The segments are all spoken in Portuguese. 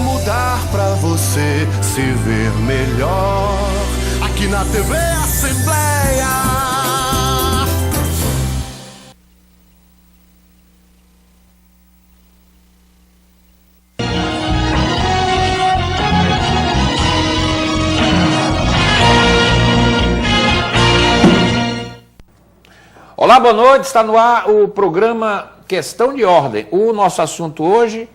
mudar pra você se ver melhor aqui na TV Assembleia. Olá, boa noite, está no ar o programa Questão de Ordem. O nosso assunto hoje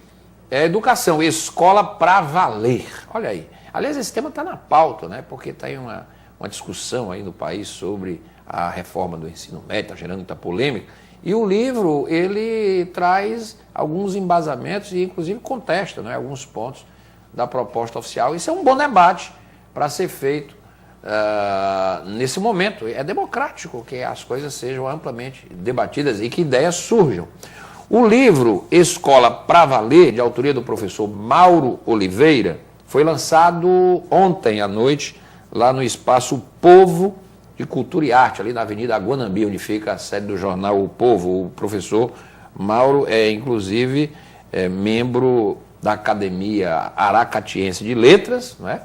é educação, escola para valer. Olha aí, aliás, esse tema está na pauta, né? Porque está aí uma discussão aí no país sobre a reforma do ensino médio, está gerando muita polêmica. E o livro, ele traz alguns embasamentos e inclusive contesta, né, alguns pontos da proposta oficial. Isso é um bom debate para ser feito nesse momento. É democrático que as coisas sejam amplamente debatidas e que ideias surjam. O livro Escola para Valer, de autoria do professor Mauro Oliveira, foi lançado ontem à noite, lá no Espaço Povo de Cultura e Arte, ali na Avenida Guanambi, onde fica a sede do jornal O Povo. O professor Mauro é, inclusive, membro da Academia Aracatiense de Letras, não é?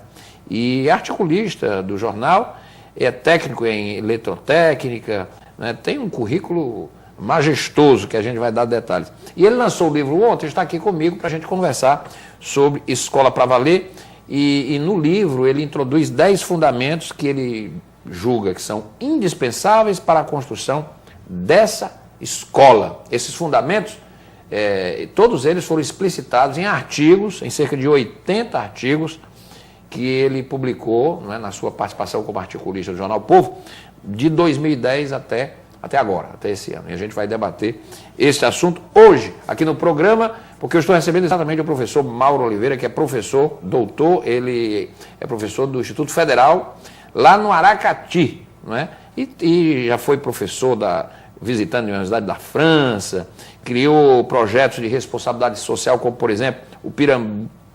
E articulista do jornal, é técnico em eletrotécnica, né? Tem um currículo majestoso que a gente vai dar detalhes. E ele lançou o livro ontem, está aqui comigo para a gente conversar sobre Escola para Valer. E no livro ele introduz 10 fundamentos que ele julga que são indispensáveis para a construção dessa escola. Esses fundamentos, todos eles foram explicitados em artigos, em cerca de 80 artigos, que ele publicou, né, na sua participação como articulista do jornal O Povo, de 2010 até agora, até esse ano. E a gente vai debater esse assunto hoje, aqui no programa, porque eu estou recebendo exatamente o professor Mauro Oliveira, que é professor, doutor, ele é professor do Instituto Federal, lá no Aracati, não é? E já foi professor visitando a Universidade da França, criou projetos de responsabilidade social, como, por exemplo, o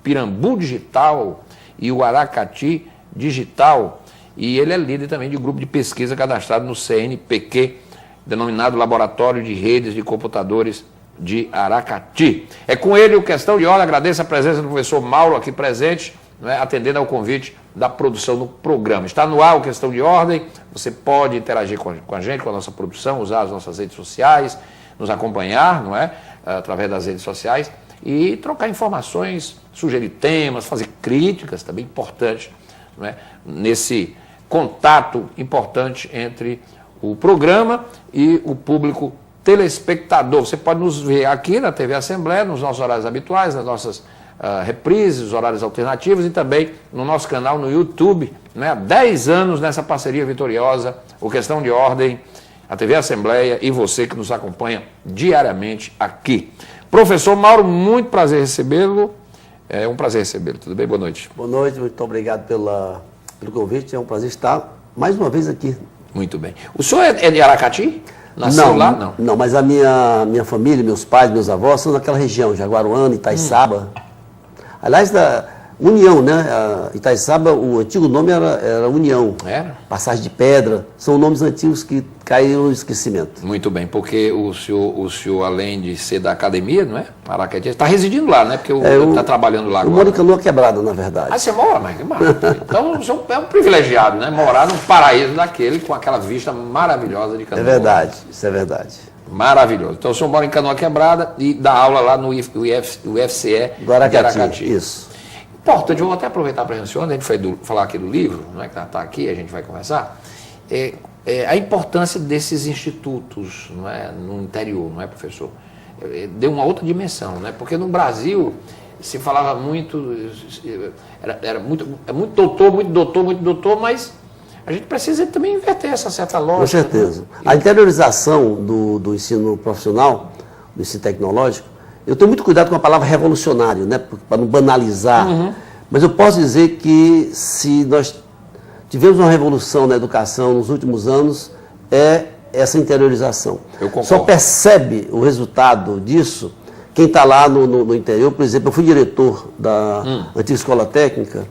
Pirambu Digital e o Aracati Digital, e ele é líder também de grupo de pesquisa cadastrado no CNPq, denominado Laboratório de Redes de Computadores de Aracati. É com ele o Questão de Ordem. Agradeço a presença do professor Mauro aqui presente, né, atendendo ao convite da produção do programa. Está no ar o Questão de Ordem, você pode interagir com a gente, com a nossa produção, usar as nossas redes sociais, nos acompanhar, não é? Através das redes sociais, e trocar informações, sugerir temas, fazer críticas, também importante, não é? Nesse contato importante entre o programa e o público telespectador. Você pode nos ver aqui na TV Assembleia, nos nossos horários habituais, nas nossas reprises, os horários alternativos, e também no nosso canal no YouTube, né? Há 10 anos nessa parceria vitoriosa, o Questão de Ordem, a TV Assembleia e você que nos acompanha diariamente aqui. Professor Mauro, muito prazer recebê-lo. É um prazer recebê-lo. Tudo bem? Boa noite. Boa noite, muito obrigado pelo convite. É um prazer estar mais uma vez aqui. Muito bem. O senhor é de Aracati? Nasceu lá? Não. Não, mas a minha família, meus pais, meus avós são daquela região, Jaguaruana, Itaiçaba. Aliás, da União, né? Itaiçaba, o antigo nome era União. Era? Passagem de Pedra. São nomes antigos que caíram no esquecimento. Muito bem, porque o senhor, além de ser da academia, não é? Aracati, está residindo lá, né? Porque está trabalhando lá agora. Eu moro em Canoa Quebrada, na verdade. Ah, você mora, mas que maravilha. Então, o senhor é um privilegiado, né? Morar num paraíso daquele, com aquela vista maravilhosa de Canoa. É verdade, isso é verdade. Maravilhoso. Então, o senhor mora em Canoa Quebrada e dá aula lá no UFCE do Aracati. Isso. Importante, vou até aproveitar para a gente foi falar aqui do livro, não é, que está aqui, a gente vai conversar, a importância desses institutos, não é, no interior, não é, professor? Deu uma outra dimensão, né? Porque no Brasil se falava muito, era muito doutor, mas a gente precisa também inverter essa certa lógica. Com certeza. Né? A interiorização do ensino profissional, do ensino tecnológico, eu tenho muito cuidado com a palavra revolucionário, né, para não banalizar, mas eu posso dizer que se nós tivemos uma revolução na educação nos últimos anos, é essa interiorização. Eu concordo. Só percebe o resultado disso quem está lá no interior. Por exemplo, eu fui diretor da antiga escola técnica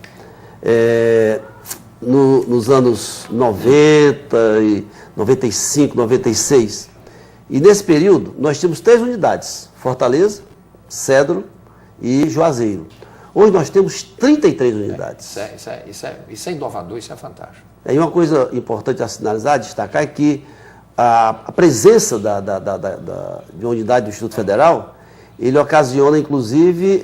nos anos 90, e 95, 96. E nesse período nós tínhamos 3 unidades: Fortaleza, Cedro e Juazeiro. Hoje nós temos 33 unidades. Isso é inovador, isso é fantástico. E uma coisa importante a sinalizar, destacar, é que a presença de uma unidade do Instituto Federal, ele ocasiona, inclusive,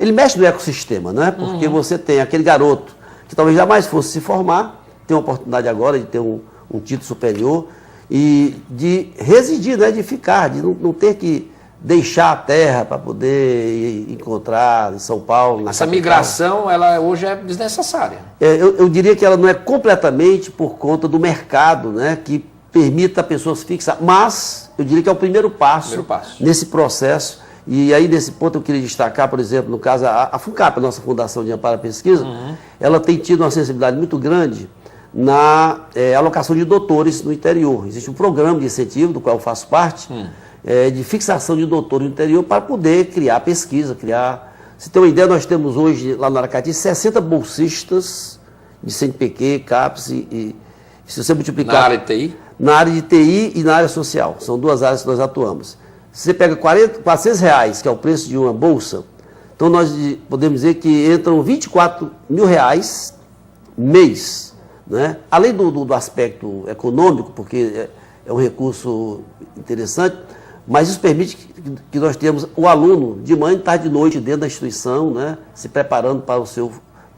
ele mexe no ecossistema, né? Porque você tem aquele garoto que talvez jamais fosse se formar, tem uma oportunidade agora de ter um título superior e de residir, né? De ficar, de não ter que deixar a terra para poder encontrar em São Paulo. Essa migração, ela hoje é desnecessária. Eu diria que ela não é completamente por conta do mercado, né? Que permita a pessoa se fixar, mas eu diria que é o primeiro passo nesse processo. E aí, nesse ponto, eu queria destacar, por exemplo, no caso, a FUNCAP, a nossa Fundação de Amparo à Pesquisa, ela tem tido uma sensibilidade muito grande na alocação de doutores no interior. Existe um programa de incentivo, do qual eu faço parte, de fixação de doutores no interior para poder criar pesquisa, Se tem uma ideia, nós temos hoje, lá no Aracati, 60 bolsistas de CNPq, CAPES e se você multiplicar... Na área de TI? Na área de TI e na área social. São duas áreas que nós atuamos. Se você pega R$400, que é o preço de uma bolsa, então nós podemos dizer que entram R$24 mil mês. Né? Além do aspecto econômico, porque é um recurso interessante, mas isso permite que nós tenhamos o aluno de manhã, tarde e noite dentro da instituição, né? Se preparando para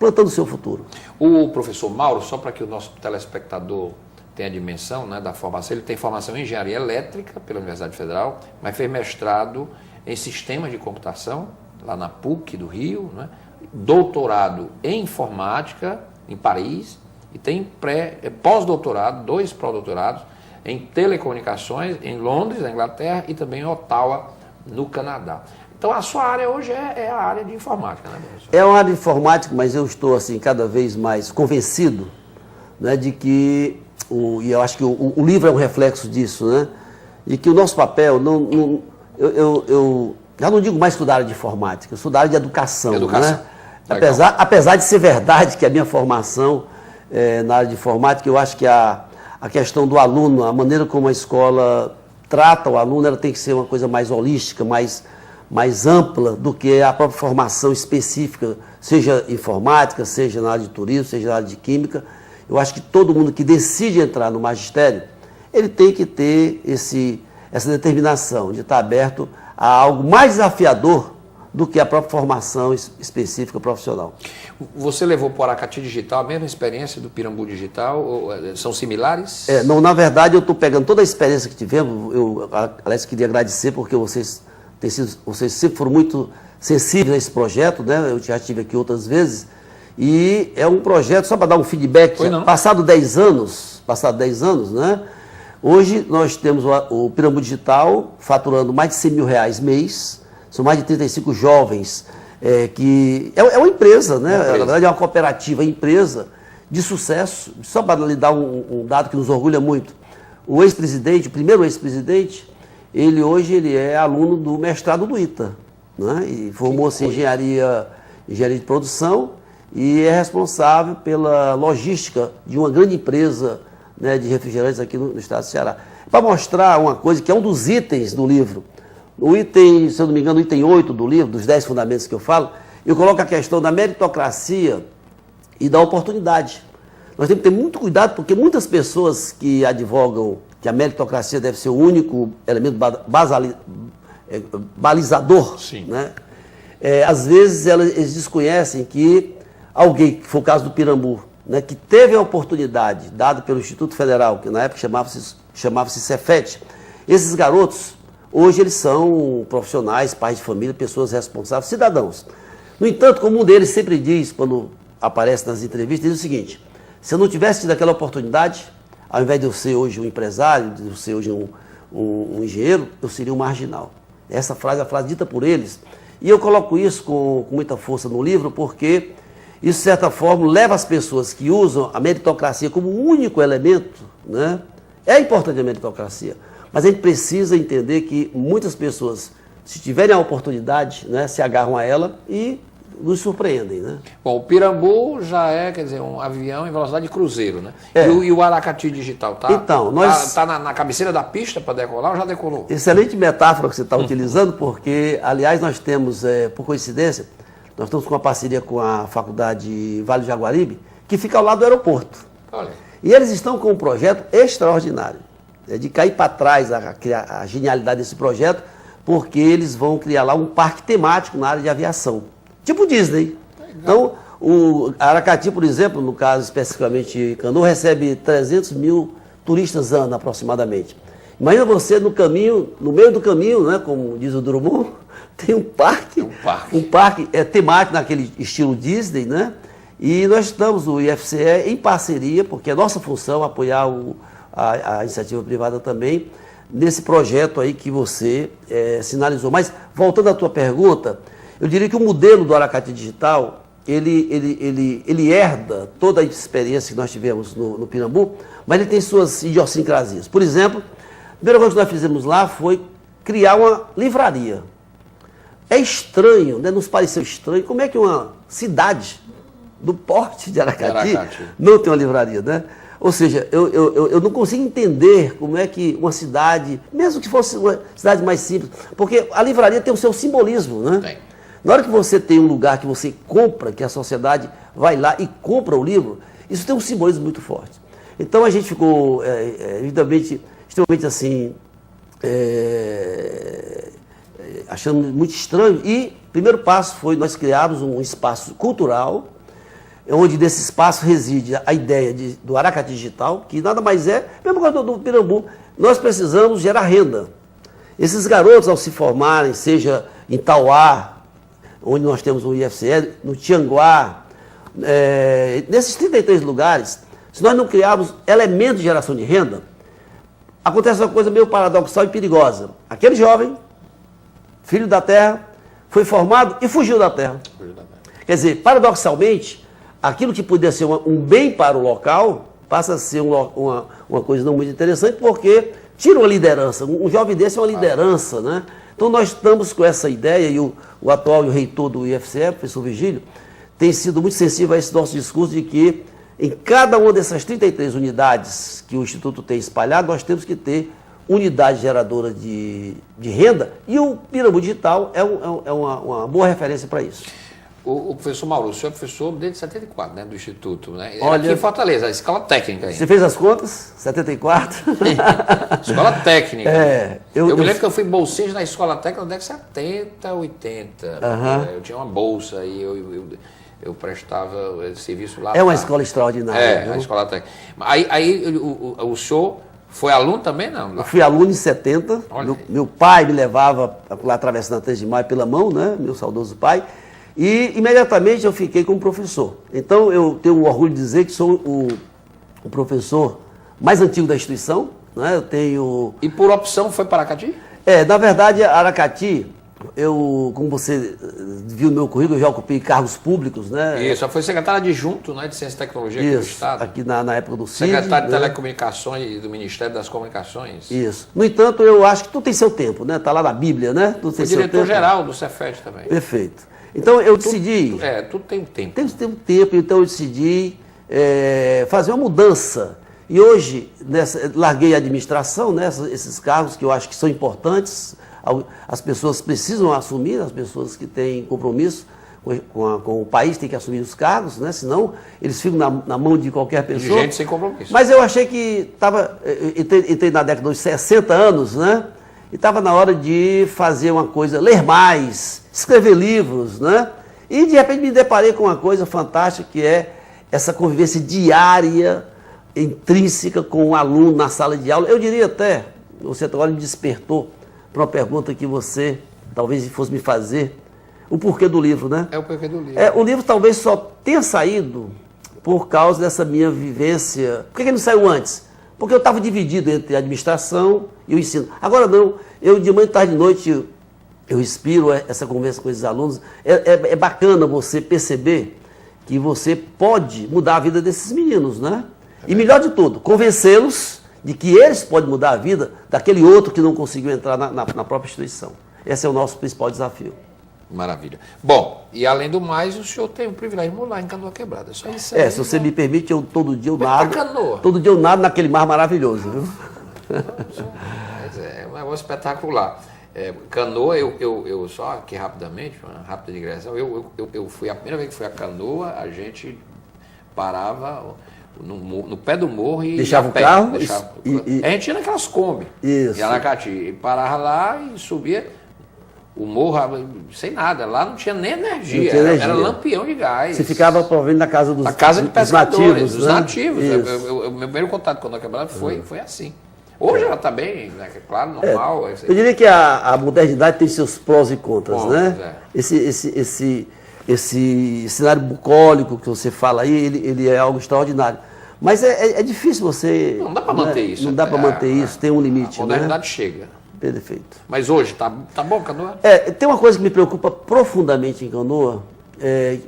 plantando o seu futuro. O professor Mauro, só para que o nosso telespectador tenha a dimensão, né, da formação, ele tem formação em engenharia elétrica pela Universidade Federal, mas fez mestrado em sistemas de computação, lá na PUC do Rio, né, doutorado em informática em Paris, e tem pós-doutorado, 2 pró-doutorados em telecomunicações em Londres, na Inglaterra, e também em Ottawa, no Canadá. Então a sua área hoje é a área de informática, né, professor? É uma área de informática, mas eu estou assim cada vez mais convencido, né, de que, e eu acho que o livro é um reflexo disso, né, de que o nosso papel, eu já não digo mais que sou da área de informática, eu sou da área de educação. Né? Apesar de ser verdade que a minha formação na área de informática, eu acho que a questão do aluno, a maneira como a escola trata o aluno, ela tem que ser uma coisa mais holística, mais ampla do que a própria formação específica, seja informática, seja na área de turismo, seja na área de química. Eu acho que todo mundo que decide entrar no magistério, ele tem que ter essa determinação de estar aberto a algo mais desafiador do que a própria formação específica profissional. Você levou para o Aracati Digital a mesma experiência do Pirambu Digital? São similares? Não, na verdade, eu estou pegando toda a experiência que tivemos. Eu, aliás, queria agradecer porque vocês sempre foram muito sensíveis a esse projeto, né? Eu já estive aqui outras vezes. E é um projeto, só para dar um feedback, passado 10 anos, né? Hoje nós temos o Pirambu Digital faturando mais de R$100 mil mês, são mais de 35 jovens, que é uma empresa, né? Na verdade é uma cooperativa, empresa de sucesso. Só para lhe dar um dado que nos orgulha muito, o ex-presidente, o primeiro ex-presidente, hoje é aluno do mestrado do ITA, né? E formou-se em engenharia de produção, e é responsável pela logística de uma grande empresa, né, de refrigerantes aqui no estado do Ceará. Para mostrar uma coisa que é um dos itens do livro, o item, se eu não me engano, o item 8 do livro, dos 10 fundamentos que eu falo, eu coloco a questão da meritocracia e da oportunidade. Nós temos que ter muito cuidado, porque muitas pessoas que advogam que a meritocracia deve ser o único elemento balizador, né? Às vezes eles desconhecem que alguém, que foi o caso do Pirambu, né, que teve a oportunidade dada pelo Instituto Federal, que na época chamava-se Cefet, esses garotos, hoje eles são profissionais, pais de família, pessoas responsáveis, cidadãos. No entanto, como um deles sempre diz, quando aparece nas entrevistas, diz o seguinte: se eu não tivesse tido aquela oportunidade, ao invés de eu ser hoje um empresário, de eu ser hoje um engenheiro, eu seria um marginal. Essa frase é a frase dita por eles. E eu coloco isso com muita força no livro, porque isso, de certa forma, leva as pessoas que usam a meritocracia como único elemento, né? É importante a meritocracia, mas a gente precisa entender que muitas pessoas, se tiverem a oportunidade, né, se agarram a ela e nos surpreendem, né? Bom, o Pirambu já é, quer dizer, um avião em velocidade de cruzeiro, né? E o Aracati Digital tá na cabeceira da pista para decolar ou já decolou? Excelente metáfora que você está utilizando, porque, aliás, nós temos, por coincidência, Nós estamos com uma parceria com a Faculdade Vale do Jaguaribe, que fica ao lado do aeroporto. Olha. E eles estão com um projeto extraordinário, de cair para trás a genialidade desse projeto, porque eles vão criar lá um parque temático na área de aviação, tipo Disney. Então, o Aracati, por exemplo, no caso especificamente Canoa, recebe 300 mil turistas ano aproximadamente. Imagina você no caminho, no meio do caminho, né, como diz o Drummond, tem um parque, temático naquele estilo Disney, né? E nós estamos, o IFCE, em parceria, porque é nossa função apoiar a iniciativa privada também, nesse projeto aí que você sinalizou. Mas, voltando à tua pergunta, eu diria que o modelo do Aracati Digital, ele herda toda a experiência que nós tivemos no Pirambu, mas ele tem suas idiosincrasias. Por exemplo, a primeira coisa que nós fizemos lá foi criar uma livraria. É estranho, né? Nos pareceu estranho, como é que uma cidade do porte de Aracati não tem uma livraria, né? Ou seja, eu não consigo entender como é que uma cidade, mesmo que fosse uma cidade mais simples, porque a livraria tem o seu simbolismo, né? Tem. Na hora que você tem um lugar que você compra, que a sociedade vai lá e compra o livro, isso tem um simbolismo muito forte. Então a gente ficou, evidentemente, extremamente assim, achando muito estranho. E o primeiro passo foi nós criarmos um espaço cultural, onde desse espaço reside a ideia do Aracati Digital, que nada mais é, mesmo coisa do Pirambu, nós precisamos gerar renda. Esses garotos, ao se formarem, seja em Tauá, onde nós temos o IFCE, no Tianguá, nesses 33 lugares, se nós não criarmos elementos de geração de renda, acontece uma coisa meio paradoxal e perigosa. Aquele jovem, filho da terra, foi formado e fugiu da terra. Quer dizer, paradoxalmente, aquilo que podia ser um bem para o local, passa a ser uma coisa não muito interessante, porque tira uma liderança. Um jovem desse é uma liderança, né? Então nós estamos com essa ideia, e o atual reitor do IFCE, o professor Virgílio, tem sido muito sensível a esse nosso discurso de que em cada uma dessas 33 unidades que o Instituto tem espalhado, nós temos que ter unidade geradora de renda, e o Pirambu Digital é uma boa referência para isso. O professor Mauro, o senhor é professor desde 74, né, do Instituto, né? Olha, aqui em Fortaleza, a escola técnica. Você fez as contas? 74? Escola técnica. Eu me lembro que eu fui bolsista na escola técnica na década de 70, 80. Eu tinha uma bolsa e eu prestava serviço lá. É uma escola extraordinária. A escola técnica. Aí o senhor foi aluno também, não? Eu fui aluno em 70. Meu pai me levava lá atravessando a 3 de maio pela mão, né? Meu saudoso pai. E imediatamente eu fiquei como professor. Então eu tenho o orgulho de dizer que sou o professor mais antigo da instituição, né? Eu tenho... E por opção foi para Aracati? Na verdade, Aracati, como você viu no meu currículo, eu já ocupei cargos públicos, né? Isso, já foi secretário adjunto, né, de Ciência e Tecnologia aqui do Estado. Aqui na época do CID. Secretário de Telecomunicações e do Ministério das Comunicações. Isso. No entanto, eu acho que tudo tem seu tempo, né? Está lá na Bíblia, né? Tudo tem seu tempo. Diretor-geral do Cefet também. Perfeito. Então eu decidi... tudo tem um tempo. Tem um tempo, então eu decidi fazer uma mudança. E hoje, larguei a administração, né, esses cargos que eu acho que são importantes, as pessoas precisam assumir, as pessoas que têm compromisso com o país têm que assumir os cargos, né, senão eles ficam na mão de qualquer pessoa. De gente sem compromisso. Mas eu achei que entrei na década dos 60 anos, né? E estava na hora de fazer uma coisa, ler mais, escrever livros, né? E de repente me deparei com uma coisa fantástica, que é essa convivência diária, intrínseca com o aluno na sala de aula. Eu diria até, você agora me despertou para uma pergunta que você talvez fosse me fazer, o porquê do livro, né? É o porquê do livro. O livro talvez só tenha saído por causa dessa minha vivência. Por que ele não saiu antes? Porque eu estava dividido entre a administração e o ensino. Agora não, eu de manhã, tarde e noite, eu inspiro essa conversa com esses alunos. É bacana você perceber que você pode mudar a vida desses meninos, né? E melhor de tudo, convencê-los de que eles podem mudar a vida daquele outro que não conseguiu entrar na própria instituição. Esse é o nosso principal desafio. Maravilha. Bom, e além do mais, o senhor tem o privilégio de morar em Canoa Quebrada. Só isso aí, se você me permite, todo dia eu nado. Canoa. Todo dia eu nado naquele mar maravilhoso, viu? É um negócio espetacular. Canoa, eu só aqui rapidamente, uma rápida digressão, eu fui, a primeira vez que fui a Canoa, a gente parava no pé do morro e deixava o pé, carro? A gente ia naquelas Kombi, em Aracati, e parava lá e subia o morro sem nada, lá não tinha nem energia, era lampião de gás. Você ficava provavelmente na casa dos de pescadores, dos nativos. Dos nativos. O meu primeiro contato com a quebrada foi assim. Hoje ela está bem, né? Claro, normal. Eu diria que a modernidade tem seus prós e contras, né? Esse cenário bucólico que você fala aí, ele é algo extraordinário. Mas é difícil você... Não dá para manter isso. Não dá para manter isso, tem um limite. A modernidade chega. Perfeito. Mas hoje tá bom, Canoa? Tem uma coisa que me preocupa profundamente em Canoa,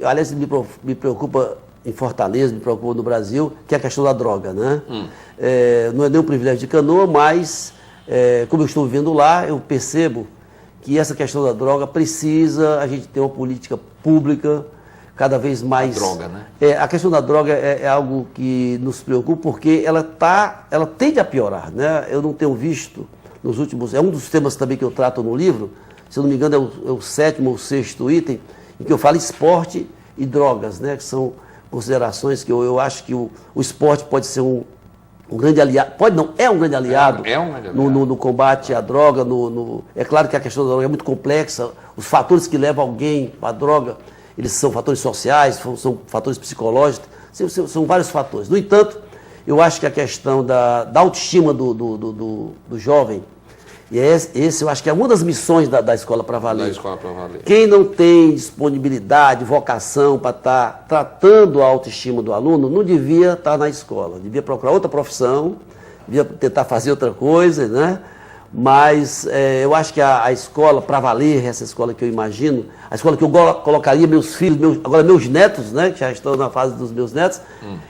aliás, me preocupa em Fortaleza, me preocupa no Brasil, que é a questão da droga, né? Não é nem um privilégio de Canoa, mas como eu estou vivendo lá, eu percebo que essa questão da droga precisa a gente ter uma política pública cada vez mais... A droga, né? A questão da droga é algo que nos preocupa porque ela tende a piorar, né? Eu não tenho visto nos últimos... É um dos temas também que eu trato no livro, se eu não me engano é o 7º ou 6º item, em que eu falo esporte e drogas, né? Que são considerações que eu acho que o esporte pode ser um grande aliado, é um grande aliado, no combate à droga, é claro que a questão da droga é muito complexa, os fatores que levam alguém à droga, eles são fatores sociais, são fatores psicológicos, são vários fatores. No entanto, eu acho que a questão da autoestima do jovem, e esse eu acho que é uma das missões da Escola para Valer. Da Escola para Valer. Quem não tem disponibilidade, vocação para estar tratando a autoestima do aluno, não devia estar na escola. Devia procurar outra profissão, devia tentar fazer outra coisa, né? Mas eu acho que a Escola para Valer, essa escola que eu imagino, a escola que eu colocaria meus filhos, agora meus netos, né? Que já estão na fase dos meus netos,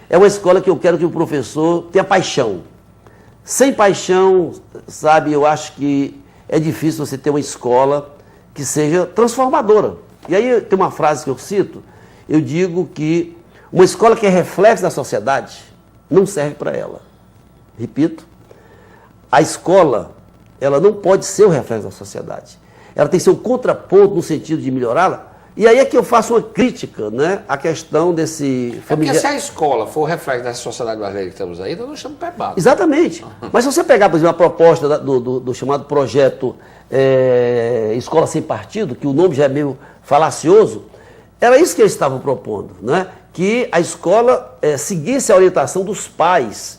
é uma escola que eu quero que o professor tenha paixão. Sem paixão, sabe, eu acho que é difícil você ter uma escola que seja transformadora. E aí tem uma frase que eu cito, eu digo que uma escola que é reflexo da sociedade não serve para ela. Repito, a escola, ela não pode ser o reflexo da sociedade. Ela tem que ser um contraponto no sentido de melhorá-la. E aí é que eu faço uma crítica, né, à questão desse... Porque se a escola for o reflexo dessa sociedade brasileira que estamos aí, nós não estamos preparados. Exatamente. Mas se você pegar, por exemplo, a proposta do chamado projeto Escola Sem Partido, que o nome já é meio falacioso, era isso que eles estavam propondo, né? Que a escola seguisse a orientação dos pais.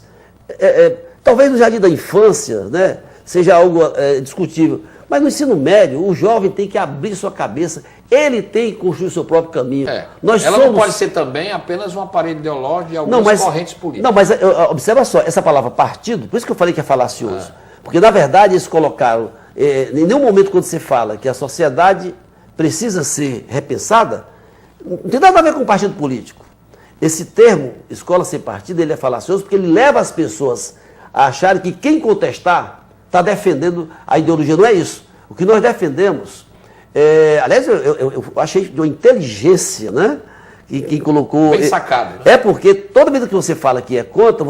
Talvez no jardim da infância, né, seja algo discutível, mas no ensino médio, o jovem tem que abrir sua cabeça, ele tem que construir o seu próprio caminho. Não pode ser também apenas um aparelho ideológico de algumas correntes políticas. Não, mas observa só, essa palavra partido, por isso que eu falei que é falacioso. Porque, na verdade, eles colocaram, em nenhum momento quando você fala que a sociedade precisa ser repensada, não tem nada a ver com partido político. Esse termo, escola sem partido, ele é falacioso porque ele leva as pessoas a acharem que quem contestar está defendendo a ideologia. Não é isso. O que nós defendemos, aliás, eu achei de uma inteligência, né? Quem colocou... Bem sacado. Né? É porque toda vez que você fala que é contra,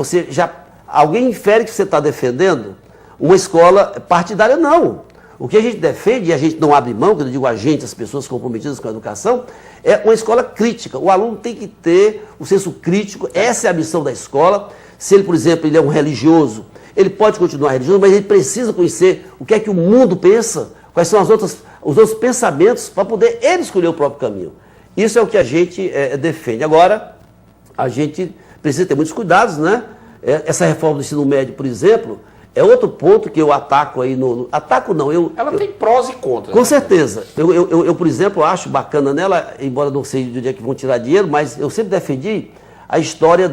alguém infere que você está defendendo uma escola partidária. Não. O que a gente defende, e a gente não abre mão, quando eu digo a gente, as pessoas comprometidas com a educação, é uma escola crítica. O aluno tem que ter o senso crítico, essa é a missão da escola. Se ele, por exemplo, ele é um religioso, ele pode continuar religioso, mas ele precisa conhecer o que é que o mundo pensa, quais são os outros pensamentos, para poder ele escolher o próprio caminho. Isso é o que a gente defende. Agora, a gente precisa ter muitos cuidados, né? Essa reforma do ensino médio, por exemplo, é outro ponto que eu ataco aí Ataco não, Ela tem prós e contras. Com certeza. Eu, por exemplo, acho bacana nela, embora não sei de onde é que vão tirar dinheiro, mas eu sempre defendi a história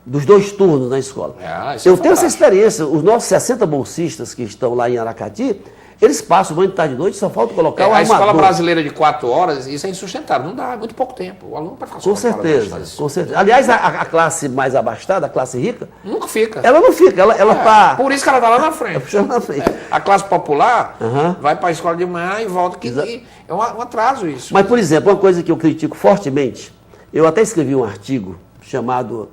dos 2 turnos na escola. Eu tenho essa experiência. Os nossos 60 bolsistas que estão lá em Aracati, eles passam manhã, tarde e noite, só falta colocar o armador. A escola brasileira de 4 horas, isso é insustentável. Não dá, é muito pouco tempo. O aluno pode ficar com certeza, com certeza. Aliás, a classe mais abastada, a classe rica... Nunca fica. Ela não fica, ela tá... Por isso que ela está lá na frente. Na frente. A classe popular vai para a escola de manhã e volta. É um atraso isso. Mas, por exemplo, uma coisa que eu critico fortemente, eu até escrevi um artigo chamado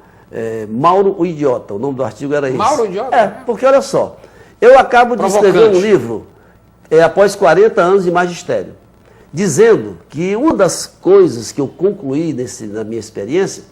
Mauro o Idiota. O nome do artigo era esse. Mauro o Idiota? Porque olha só, Eu acabo de Provocante. escrever um livro após 40 anos de magistério, dizendo que uma das coisas que eu concluí na minha experiência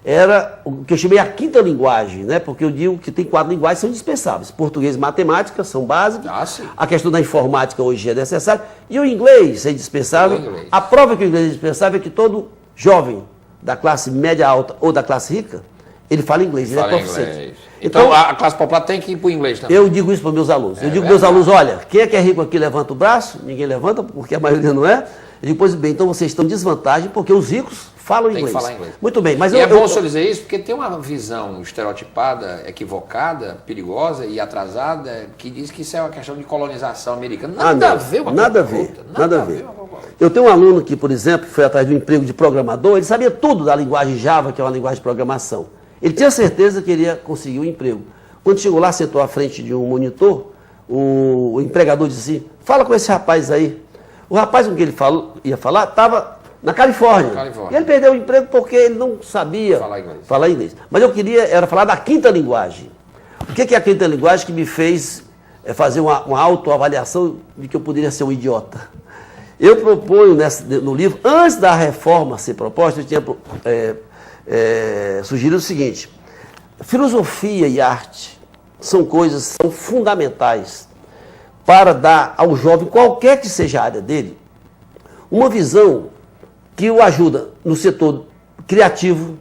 era o que eu chamei a quinta linguagem, né? Porque eu digo que tem 4 linguagens que são indispensáveis. Português e matemática são básicas. Ah, sim. A questão da informática hoje é necessária. E o inglês é indispensável. O inglês. A prova que o inglês é indispensável é que todo jovem da classe média alta ou da classe rica, ele fala inglês, ele é proficiente. Inglês. Então a classe popular tem que ir para o inglês também. Eu digo isso para meus alunos. Eu digo para meus alunos, olha, quem é que é rico aqui levanta o braço, ninguém levanta, porque a maioria não é. Eu digo, pois bem, então vocês estão em desvantagem, porque os ricos falam Tem inglês. que falar inglês. Muito bem, mas é bom o senhor dizer isso, porque tem uma visão estereotipada, equivocada, perigosa e atrasada, que diz que isso é uma questão de colonização americana. Nada a ver uma nada a coisa com a ver, outra. nada a ver. Eu tenho um aluno que, por exemplo, foi atrás do emprego de programador, ele sabia tudo da linguagem Java, que é uma linguagem de programação. Ele tinha certeza que ele ia conseguir o emprego. Quando chegou lá, sentou à frente de um monitor, o empregador disse assim, fala com esse rapaz aí. O rapaz com quem ele ia falar estava na Califórnia. E ele perdeu o emprego porque ele não sabia falar inglês. Mas eu queria era falar da quinta linguagem. O que é a quinta linguagem que me fez fazer uma autoavaliação de que eu poderia ser um idiota? Eu proponho no livro, antes da reforma ser proposta, eu tinha sugerido o seguinte: filosofia e arte são fundamentais para dar ao jovem, qualquer que seja a área dele, uma visão que o ajuda no setor criativo,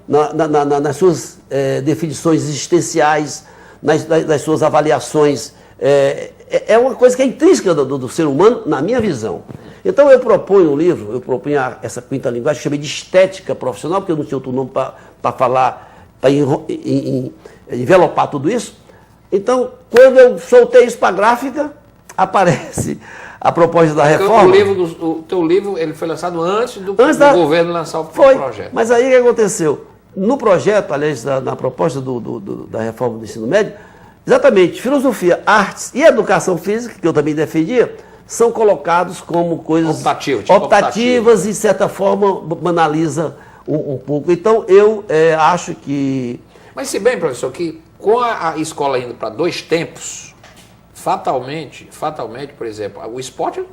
nas suas definições existenciais, nas suas avaliações. É uma coisa que é intrínseca do ser humano, na minha visão. Então eu proponho um livro, eu proponho essa quinta linguagem, que eu chamei de estética profissional, porque eu não tinha outro nome para falar, para envelopar tudo isso. Então, quando eu soltei isso para a gráfica, aparece a proposta da reforma. O teu livro ele foi lançado antes do governo lançar o projeto. Mas aí o que aconteceu? No projeto, aliás, na proposta da reforma do ensino médio, exatamente, filosofia, artes e educação física, que eu também defendia, são colocados como coisas optativas e, de certa forma, banaliza um pouco. Então, eu acho que... Mas se bem, professor, que com a escola indo para 2 tempos, fatalmente, por exemplo, o esporte,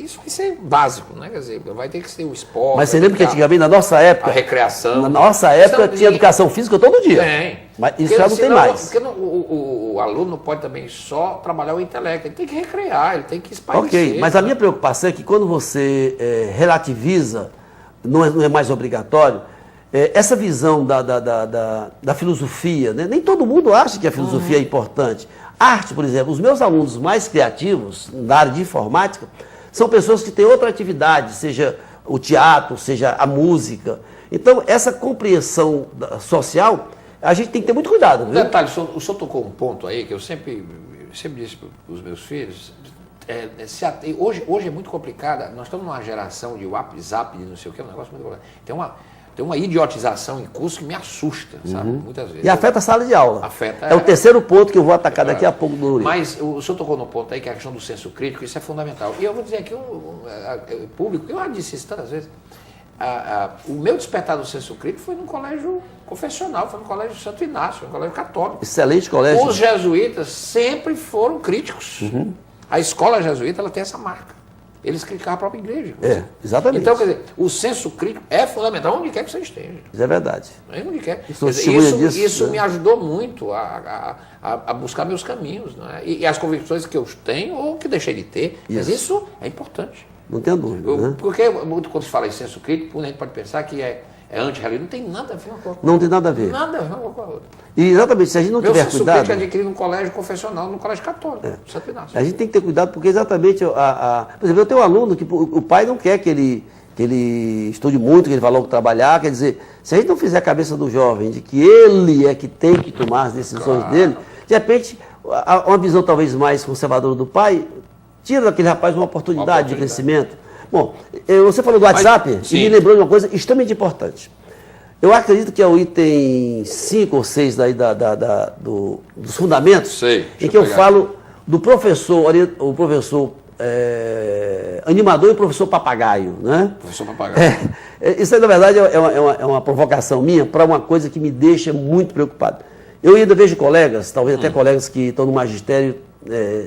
isso vai ser básico, né? Quer dizer, vai ter que ser o esporte. Mas você lembra que antigamente, na nossa época... A recreação. Na nossa época tinha educação física todo dia. Tem. Mas isso já não tem mais. Porque o aluno não pode também só trabalhar o intelecto, ele tem que recrear, ele tem que espairecer. Ok, mas a minha preocupação é que quando você relativiza, não é mais obrigatório, essa visão da filosofia, né? Nem todo mundo acha que a filosofia é importante. Arte, por exemplo, os meus alunos mais criativos, na área de informática, são pessoas que têm outra atividade, seja o teatro, seja a música. Então, essa compreensão social, a gente tem que ter muito cuidado. Um detalhe, o senhor tocou um ponto aí que eu sempre disse para os meus filhos. Hoje é muito complicada, nós estamos numa geração de WhatsApp, de não sei o que, é um negócio muito complicado. Tem uma idiotização em curso que me assusta, sabe? Muitas vezes. E afeta a sala de aula. Afeta. É o terceiro ponto que eu vou atacar daqui a pouco no livro. Mas o senhor tocou no ponto aí, que é a questão do senso crítico, isso é fundamental. E eu vou dizer aqui, o público, eu já disse isso tantas vezes, o meu despertar do senso crítico foi num colégio confessional, foi no colégio Santo Inácio, um colégio católico. Excelente colégio. Os jesuítas sempre foram críticos. A escola jesuíta, ela tem essa marca. Eles criticavam a própria igreja. Exatamente. Então, quer dizer, o senso crítico é fundamental onde quer que você esteja. Isso é verdade. Onde quer. Isso me ajudou muito a buscar meus caminhos, né? E as convicções que eu tenho ou que deixei de ter. Mas isso é importante. Não tenho dúvida. Né? Porque muito quando se fala em senso crítico, a gente pode pensar que é anti-religião. Não tem nada a ver uma com a outra. Não tem nada a ver. Nada a ver uma com a outra. E exatamente, se a gente não tiver cuidado... Meu senso crítico é adquirido num colégio confessional, num colégio católico, Santo Inácio. A gente tem que ter cuidado porque exatamente... Por exemplo, eu tenho um aluno que o pai não quer que ele estude muito, que ele vá logo trabalhar. Quer dizer, se a gente não fizer a cabeça do jovem de que ele é que tem que tomar as decisões dele, de repente, uma visão talvez mais conservadora do pai tira daquele rapaz uma oportunidade de crescimento. Bom, você falou do WhatsApp e me lembrou de uma coisa extremamente importante. Eu acredito que é o item 5 ou 6 daí dos fundamentos, em que eu falo do professor, o professor animador e o professor papagaio. Né? Professor papagaio. Isso aí, na verdade, é uma provocação minha para uma coisa que me deixa muito preocupado. Eu ainda vejo colegas, talvez até colegas que estão no magistério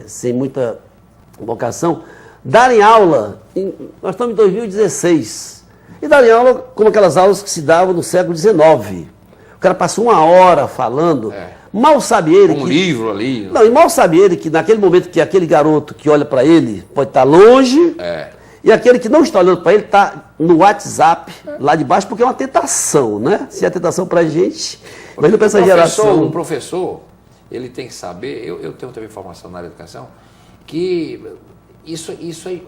sem muita vocação, darem aula, nós estamos em 2016, e darem aula como aquelas aulas que se davam no século XIX. O cara passa 1 hora falando, mal sabe ele Um livro ali. Não, e mal sabe ele que naquele momento que aquele garoto que olha para ele pode estar longe, e aquele que não está olhando para ele está no WhatsApp, lá de baixo, porque é uma tentação, né? Se é tentação para a gente, mas não para essa geração. O professor, ele tem que saber, eu tenho também formação na área de educação, que isso é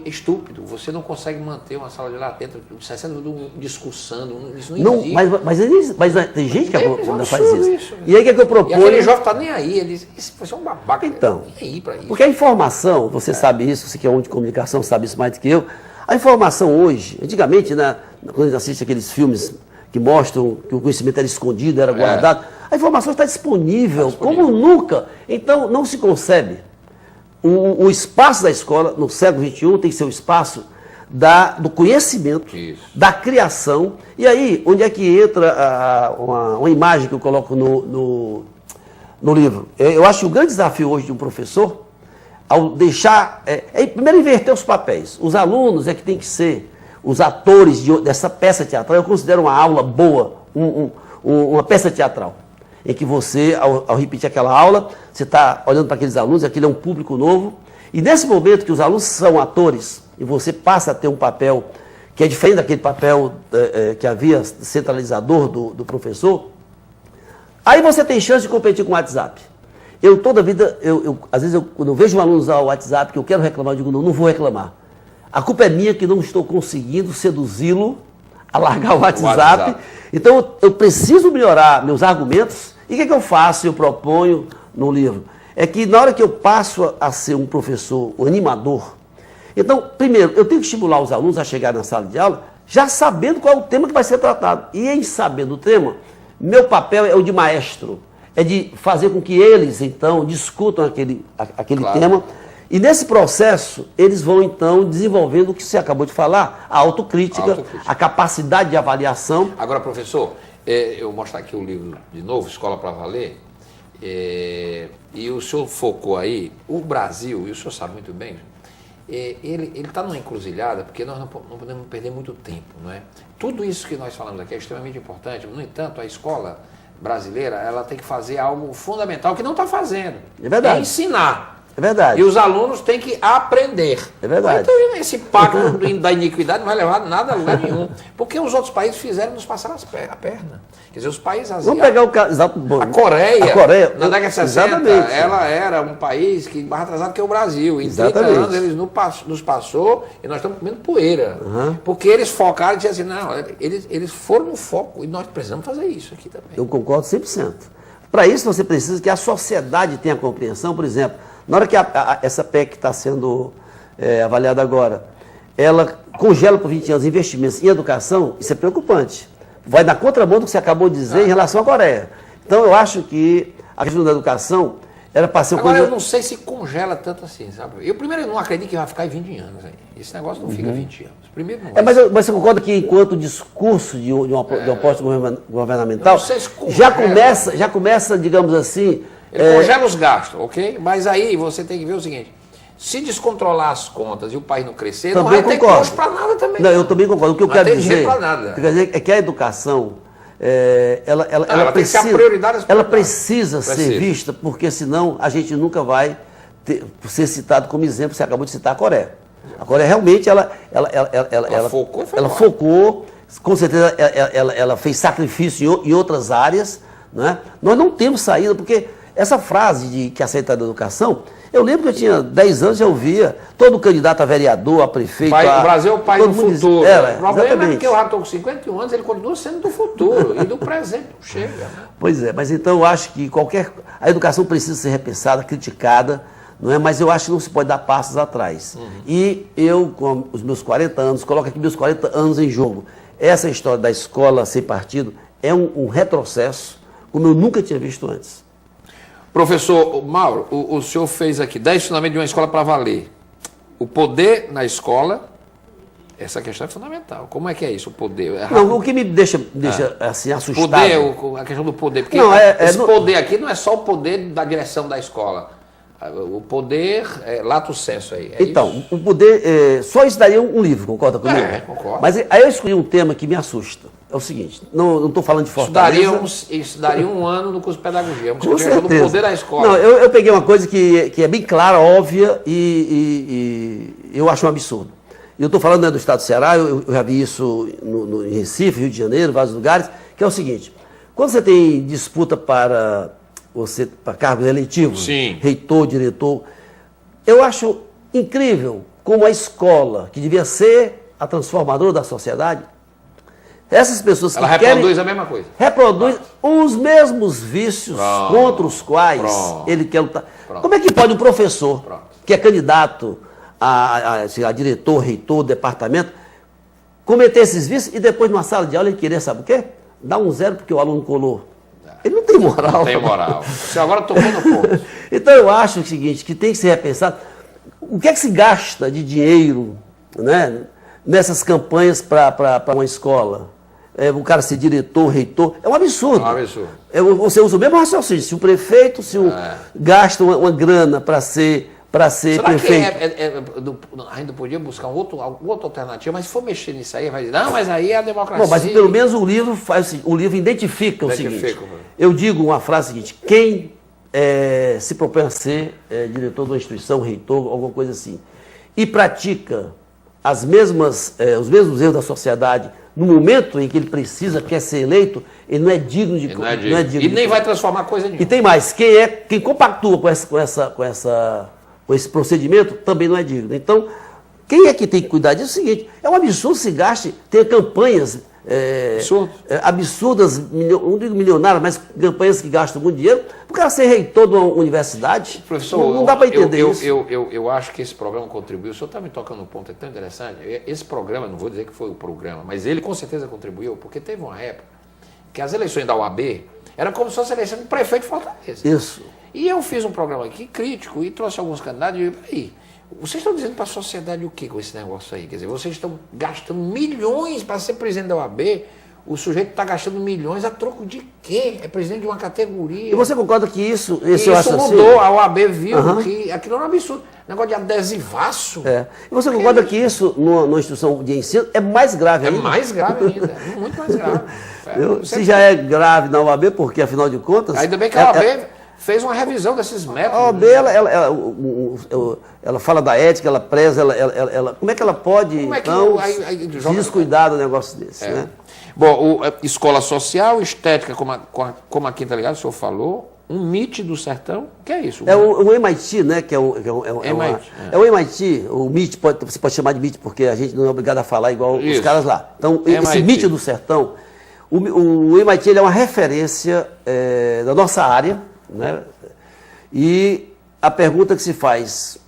estúpido. Você não consegue manter uma sala de lá dentro, 60 minutos discursando, isso não existe. Mas tem gente que ainda faz isso. E aí o que é que eu proponho? E aquele jovem está nem aí, ele diz, você é um babaca, então, nem aí para isso. Porque a informação, você sabe isso, você que é um de comunicação sabe isso mais do que eu, a informação hoje, antigamente, quando a gente assiste aqueles filmes que mostram que o conhecimento era escondido, era guardado, a informação está disponível, como nunca. Então, não se concebe. O espaço da escola, no século XXI, tem que ser o espaço do conhecimento, da criação. E aí, onde é que entra uma imagem que eu coloco no livro? Eu acho que o grande desafio hoje de um professor, ao deixar... primeiro, inverter os papéis. Os alunos é que tem que ser os atores dessa peça teatral. Eu considero uma aula boa, uma peça teatral, em que você, ao repetir aquela aula, você está olhando para aqueles alunos, aquele é um público novo, e nesse momento que os alunos são atores, e você passa a ter um papel que é diferente daquele papel que havia centralizador do professor, aí você tem chance de competir com o WhatsApp. Toda a vida, às vezes, quando eu vejo um aluno usar o WhatsApp, que eu quero reclamar, eu digo, não vou reclamar. A culpa é minha que não estou conseguindo seduzi-lo a largar o WhatsApp. Então, eu preciso melhorar meus argumentos. E o que eu faço? Eu proponho no livro. É que na hora que eu passo a ser um professor, um animador, então, primeiro, eu tenho que estimular os alunos a chegar na sala de aula já sabendo qual é o tema que vai ser tratado. E em sabendo o tema, meu papel é o de maestro. É de fazer com que eles, então, discutam aquele tema. E nesse processo, eles vão, então, desenvolvendo o que você acabou de falar, a autocrítica, a capacidade de avaliação. Agora, professor, eu vou mostrar aqui o livro de novo, Escola para Valer, e o senhor focou aí, o Brasil, e o senhor sabe muito bem, ele está numa encruzilhada, porque nós não podemos perder muito tempo, não é? Tudo isso que nós falamos aqui é extremamente importante, no entanto, a escola brasileira, ela tem que fazer algo fundamental que não está fazendo. É verdade. É ensinar. É verdade. E os alunos têm que aprender. É verdade. Então, esse pacto da iniquidade não vai levar nada a lugar nenhum. Porque os outros países fizeram nos passar a perna. Quer dizer, os países asiáticos... Vamos pegar o caso... A Coreia, na década de 60, exatamente, ela era um país que mais atrasado que o Brasil. Em 30 anos eles nos passou e nós estamos comendo poeira. Porque eles focaram e disseram assim, não, eles foram no foco e nós precisamos fazer isso aqui também. Eu concordo 100%. Para isso você precisa que a sociedade tenha compreensão, por exemplo... Na hora que essa PEC está sendo avaliada agora, ela congela por 20 anos investimentos em educação, isso é preocupante. Vai na contramão do que você acabou de dizer em relação à Coreia. Então, eu acho que a questão da educação era para ser uma coisa... Agora, eu não sei se congela tanto assim, sabe? Eu não acredito que vai ficar em 20 anos aí. Esse negócio não fica 20 anos. Primeiro não vai mas você concorda que enquanto discurso de uma aposta governamental, não sei se já começa, digamos assim... Ele congela os gastos, ok? Mas aí você tem que ver o seguinte, se descontrolar as contas e o país não crescer, também não vai ter custo para nada também. Não, eu também concordo. O que eu quero dizer, nada. Quer dizer é que a educação, ela precisa, tem que ser a prioridade ela precisa ser vista, porque senão a gente nunca vai ser citado como exemplo. Você acabou de citar a Coreia. A Coreia realmente, ela focou, com certeza ela fez sacrifício em outras áreas. Né? Nós não temos saída, porque essa frase de que aceita a educação, eu lembro que eu tinha 10 anos, já ouvia todo candidato a vereador, a prefeito... O Brasil é o país do futuro. O problema exatamente. É que eu já estou com 51 anos, ele continua sendo do futuro e do presente não chega. Né? Pois é, mas então eu acho que a educação precisa ser repensada, criticada, não é? Mas eu acho que não se pode dar passos atrás. E eu, com os meus 40 anos, coloco aqui meus 40 anos em jogo. Essa história da escola sem partido é um retrocesso, como eu nunca tinha visto antes. Professor Mauro, o senhor fez aqui 10 fundamentos de uma escola para valer. O poder na escola, Essa questão é fundamental. Como é que é isso, o poder? Não, o que me deixa assim, assustado... Poder, a questão do poder. Porque esse poder aqui não é só o poder da direção da escola. O poder é lato sensu aí. Então, isso? O poder... só isso daria um livro, concorda comigo? Concordo. Mas aí eu escolhi um tema que me assusta. É o seguinte, não estou falando de Fortaleza... Isso daria um ano no curso de pedagogia. Com certeza. Do poder da escola. Não, eu peguei uma coisa que é bem clara, óbvia e eu acho um absurdo. Eu estou falando do estado do Ceará, eu já vi isso em Recife, Rio de Janeiro, vários lugares, que é o seguinte, quando você tem disputa para cargos eletivos, Sim. reitor, diretor, eu acho incrível como a escola, que devia ser a transformadora da sociedade, essas pessoas que ela reproduz a mesma coisa. Reproduz os mesmos vícios contra os quais ele quer lutar. Como é que pode um professor, que é candidato a diretor, reitor, departamento, cometer esses vícios e depois numa sala de aula ele querer, sabe o quê? Dar um 0 porque o aluno colou. Ele não tem moral. Não tem moral. Você agora tocou no ponto. Então eu acho o seguinte, que tem que ser repensado. O que é que se gasta de dinheiro, né, nessas campanhas para uma escola? O cara ser diretor, reitor, é um absurdo. É um absurdo. Você usa o mesmo raciocínio. Se o prefeito gasta uma grana para ser prefeito. Ainda podia buscar outra alternativa, mas se for mexer nisso aí, vai dizer, não, mas aí é a democracia. Bom, mas pelo menos o livro faz o livro identifica o seguinte. Eu digo uma frase seguinte, quem se propõe a ser diretor de uma instituição, reitor, alguma coisa assim, e pratica os mesmos erros da sociedade no momento em que ele precisa, quer ser eleito, ele não é digno de... Não é digno. E nem vai transformar coisa nenhuma. E tem mais, quem compactua com esse procedimento também não é digno. Então, quem é que tem que cuidar disso? É o seguinte, é um absurdo se gaste, ter campanhas absurdas, não digo milionárias, mas campanhas que gastam muito dinheiro, para o cara ser reitor de uma universidade. Professor, não dá para entender isso. Eu acho que esse programa contribuiu, o senhor está me tocando um ponto, é tão interessante, esse programa, não vou dizer que foi o programa, mas ele com certeza contribuiu, porque teve uma época que as eleições da UAB eram como se fosse a eleição do prefeito de Fortaleza. Isso. E eu fiz um programa aqui crítico e trouxe alguns candidatos e eu peraí, vocês estão dizendo para a sociedade o que com esse negócio aí? Quer dizer, vocês estão gastando milhões para ser presidente da OAB, o sujeito está gastando milhões a troco de quê? É presidente de uma categoria. E você concorda que isso mudou, a OAB viu que aquilo era um absurdo. Negócio de adesivaço. E você concorda que isso, numa instituição de ensino, é mais grave ainda? É mais grave ainda, muito mais grave. Se já é grave na OAB, porque afinal de contas... Ainda bem que a OAB fez uma revisão desses métodos. A OAB, ela fala da ética, ela preza, como é que ela pode, se descuidar do negócio desse, né? Bom, escola social, estética, como aqui, tá ligado? O senhor falou, um MIT do sertão, que é isso? O MIT, né? Que é o MIT, o MIT, você pode chamar de MIT, porque a gente não é obrigado a falar igual os caras lá. Então, esse MIT do sertão, o MIT ele é uma referência da nossa área, né? E a pergunta que se faz,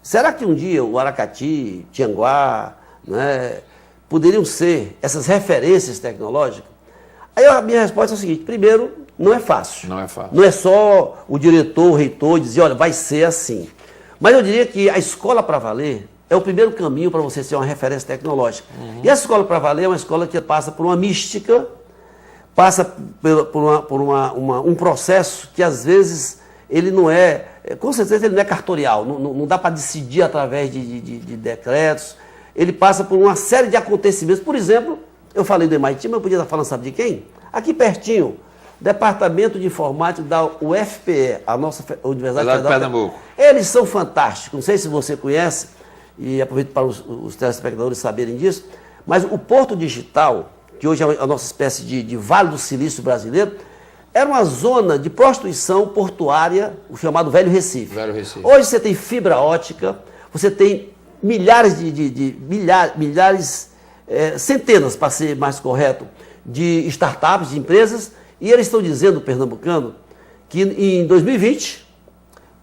será que um dia o Aracati, Tianguá, né, poderiam ser essas referências tecnológicas? Aí a minha resposta é a seguinte, primeiro, não é fácil. Não é fácil. Não é só o diretor, o reitor dizer, olha, vai ser assim. Mas eu diria que a escola para valer é o primeiro caminho para você ser uma referência tecnológica. E a escola para valer é uma escola que passa por uma mística, passa por um processo que às vezes ele não com certeza ele não é cartorial, não dá para decidir através de decretos, ele passa por uma série de acontecimentos. Por exemplo, eu falei do MIT, mas eu podia estar falando, sabe de quem? Aqui pertinho, Departamento de Informática da UFPE, a nossa Universidade Federal de Pernambuco. Eles são fantásticos, não sei se você conhece, e aproveito para os telespectadores saberem disso, mas o Porto Digital, que hoje é a nossa espécie de Vale do Silício brasileiro, era uma zona de prostituição portuária, o chamado Velho Recife. Hoje você tem fibra ótica, você tem milhares centenas, para ser mais correto, de startups, de empresas, e eles estão dizendo, pernambucano, que em 2020,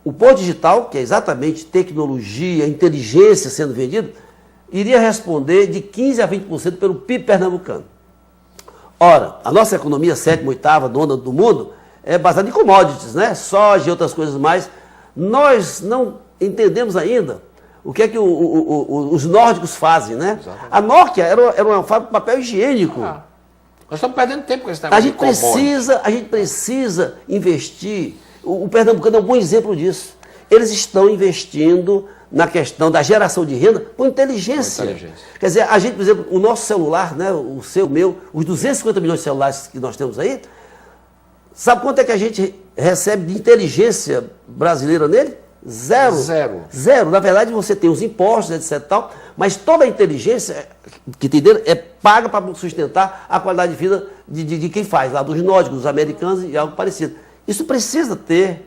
o Porto Digital, que é exatamente tecnologia, inteligência sendo vendido, iria responder de 15% a 20% pelo PIB pernambucano. Ora, a nossa economia, 7ª, 8ª, nona do mundo, é baseada em commodities, né? Soja e outras coisas mais. Nós não entendemos ainda O que é que os nórdicos fazem, né? Exatamente. A Nokia era uma fábrica de papel higiênico. Nós estamos perdendo tempo com esse negócio de commodity. A gente precisa investir. O pernambucano é um bom exemplo disso. Eles estão investindo na questão da geração de renda com inteligência. Quer dizer, a gente, por exemplo, o nosso celular, né, o seu, o meu, os 250 milhões de celulares que nós temos aí, sabe quanto é que a gente recebe de inteligência brasileira nele? Zero. Na verdade, você tem os impostos, etc. Tal, mas toda a inteligência que tem dentro é paga para sustentar a qualidade de vida de quem faz, lá dos nórdicos, dos americanos e algo parecido. Isso precisa ter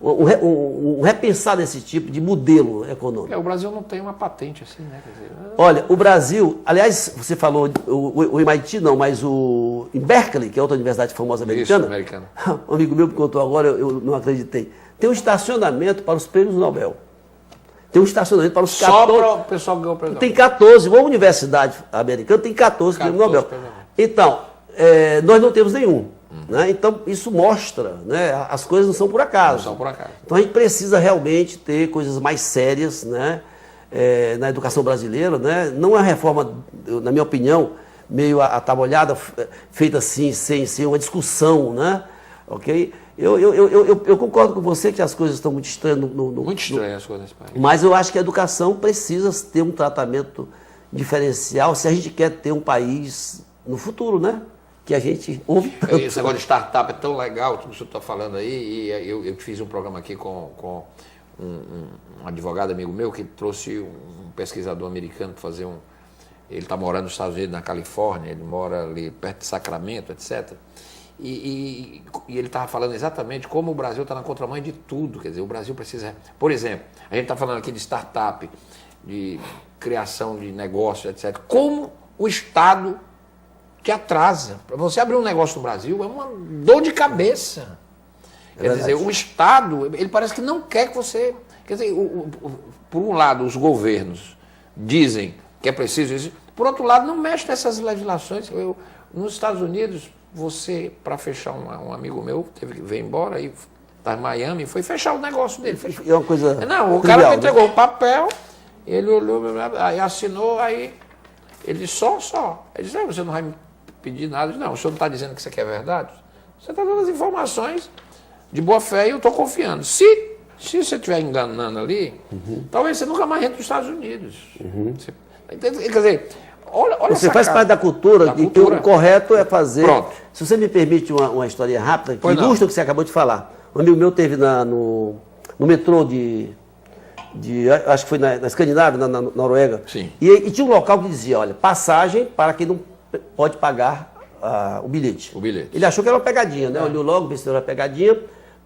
um repensar desse tipo de modelo econômico. O Brasil não tem uma patente assim, né? Quer dizer, Olha, o Brasil, aliás, você falou, o MIT não, mas em Berkeley, que é outra universidade famosa americana, Isso, americana. Um amigo meu me contou agora, eu não acreditei. Tem um estacionamento para os prêmios Nobel. Tem um estacionamento para os 14. Só para o pessoal que ganhou o prêmio Nobel. Tem 14, uma universidade americana tem 14 prêmios Nobel. Então, nós não temos nenhum. Né? Então, isso mostra, né? As coisas não são por acaso. Não são por acaso. Então, a gente precisa realmente ter coisas mais sérias, né? Na educação brasileira. Né? Não é uma reforma, na minha opinião, meio atabalhada, feita assim, sem uma discussão, né? Ok? Eu concordo com você que as coisas estão muito estranhas. Muito estranhas as coisas nesse país. Mas eu acho que a educação precisa ter um tratamento diferencial se a gente quer ter um país no futuro, né? Que a gente ouve tanto. Esse negócio de startup é tão legal, tudo que o senhor está falando aí, e eu fiz um programa aqui com um advogado amigo meu que trouxe um pesquisador americano para fazer ele está morando nos Estados Unidos, na Califórnia, ele mora ali perto de Sacramento, etc. E ele estava falando exatamente como o Brasil está na contramão de tudo. Quer dizer, o Brasil precisa... Por exemplo, a gente está falando aqui de startup, de criação de negócio, etc. Como o Estado te atrasa. Para você abrir um negócio no Brasil é uma dor de cabeça. Quer dizer, o Estado, ele parece que não quer que você... Quer dizer, por um lado, os governos dizem que é preciso isso. Por outro lado, não mexe nessas legislações. Nos Estados Unidos... Você, para fechar um amigo meu, teve que vir embora, aí está em Miami, foi fechar o negócio dele. Fechou. É uma coisa não, o trivial, cara me entregou né? o papel, ele olhou, aí assinou, aí ele disse, só. Ele disse, você não vai me pedir nada. Eu disse, não, o senhor não está dizendo que isso aqui é verdade? Você está dando as informações de boa fé e eu estou confiando. Se você estiver enganando ali, talvez você nunca mais entre nos Estados Unidos. Quer dizer... Olha você faz parte da cultura, e o correto é fazer... Pronto. Se você me permite uma história rápida, que ilustra o que você acabou de falar. Um amigo meu esteve no metrô acho que foi na Escandinávia, na Noruega. Sim. E tinha um local que dizia, olha, passagem para quem não pode pagar o bilhete. Ele achou que era uma pegadinha, né? Olhou logo, pensou que era uma pegadinha,